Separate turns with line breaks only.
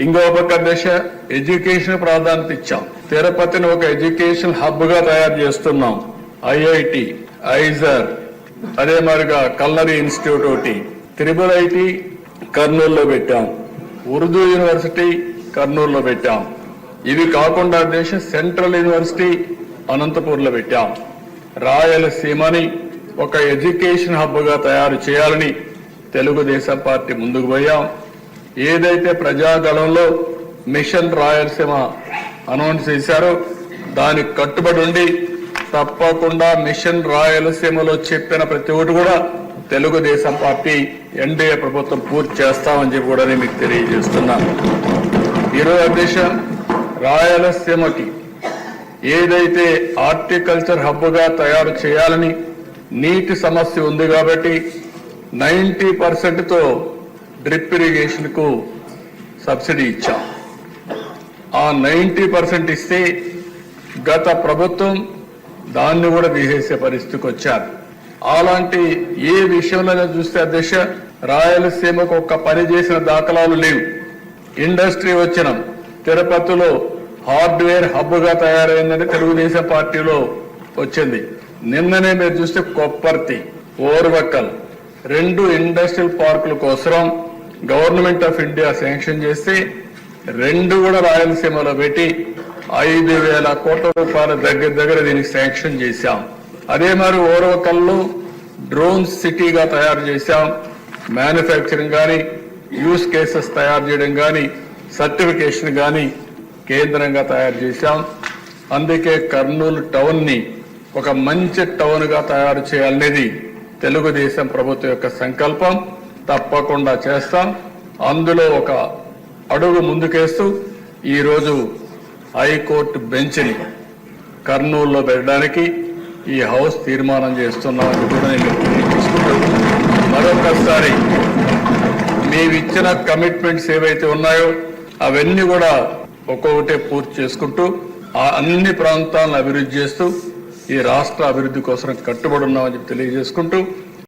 ఇంకో పక్క దశ ఎడ్యుకేషన్ ప్రాధాన్యత ఇచ్చాం. తిరుపతిని ఒక ఎడ్యుకేషన్ హబ్ గా తయారు చేస్తున్నాం. ఐఐటి, ఐజర్, అదే మరిగా కల్నరీ ఇన్స్టిట్యూట్ ఒకటి, త్రిబుల్ ఐటి కర్నూలులో పెట్టాం, ఉర్దూ యూనివర్సిటీ కర్నూలులో పెట్టాం. ఇవి కాకుండా దేశ సెంట్రల్ యూనివర్సిటీ అనంతపూర్లో పెట్టాం. రాయలసీమని ఒక ఎడ్యుకేషన్ హబ్ గా తయారు చేయాలని తెలుగుదేశం పార్టీ ముందుకు పోయాం. ఏదైతే ప్రజాగళంలో మిషన్ రాయలసీమ అనౌన్స్ చేశారో దానికి కట్టుబడి ఉండి తప్పకుండా మిషన్ రాయలసీమలో చెప్పిన ప్రతి ఒక్కటి కూడా తెలుగుదేశం పార్టీ ఎన్డీఏ ప్రభుత్వం పూర్తి చేస్తామని చెప్పి కూడా నేను మీకు తెలియజేస్తున్నాను. ఈరోజు అధ్యక్ష, రాయలసీమకి ఏదైతే హార్టికల్చర్ హబ్ గా తయారు చేయాలని నీటి సమస్య ఉంది కాబట్టి 90% డ్రిప్ ఇరిగేషన్ కు సబ్సిడీ ఇచ్చాం. ఆ 90% ఇస్తే గత ప్రభుత్వం దాన్ని కూడా తీసేసే పరిస్థితికి వచ్చారు. అలాంటి ఏ విషయంలో చూస్తే అధ్యక్ష, రాయలసీమకు ఒక్క పని చేసిన దాఖలాలు లేవు. ఇండస్ట్రీ వచ్చిన తిరుపతిలో హార్డ్వేర్ హబ్ గా తయారైందని తెలుగుదేశం పార్టీలో వచ్చింది. నిన్ననే మీరు చూస్తే కొప్పర్తి, ఓర్వకల్ 2 ఇండస్ట్రియల్ పార్కుల కోసం గవర్నమెంట్ ఆఫ్ ఇండియా శాంక్షన్ చేస్తే 2 కూడా రాయలసీమలో పెట్టి 5,000 కోట్ల రూపాయల దగ్గర దీనికి శాంక్షన్ చేశాం. అదే మరి ఓర్వకల్లో డ్రోన్ సిటీగా తయారు చేశాం. మ్యానుఫ్యాక్చరింగ్ కానీ, యూస్ కేసెస్ తయారు చేయడం కానీ, సర్టిఫికేషన్ కానీ కేంద్రంగా తయారు చేశాం. అందుకే కర్నూలు టౌన్ ని ఒక మంచి టౌన్ గా తయారు చేయాలనేది తెలుగుదేశం ప్రభుత్వం యొక్క సంకల్పం. తప్పకుండా చేస్తాం. అందులో ఒక అడుగు ముందుకేస్తూ ఈరోజు హైకోర్టు బెంచ్ ని కర్నూలులో పెట్టడానికి ఈ హౌస్ తీర్మానం చేస్తున్నామని కూడా నేను తెలియజేసుకుంటూ మరొకసారి మేమిచ్చిన కమిట్మెంట్స్ ఏవైతే ఉన్నాయో అవన్నీ కూడా ఒక్కొక్కటే పూర్తి చేసుకుంటూ ఆ అన్ని ప్రాంతాలను అభివృద్ధి చేస్తూ ఈ రాష్ట్ర అభివృద్ధి కోసం కట్టుబడి ఉన్నామని తెలియజేసుకుంటూ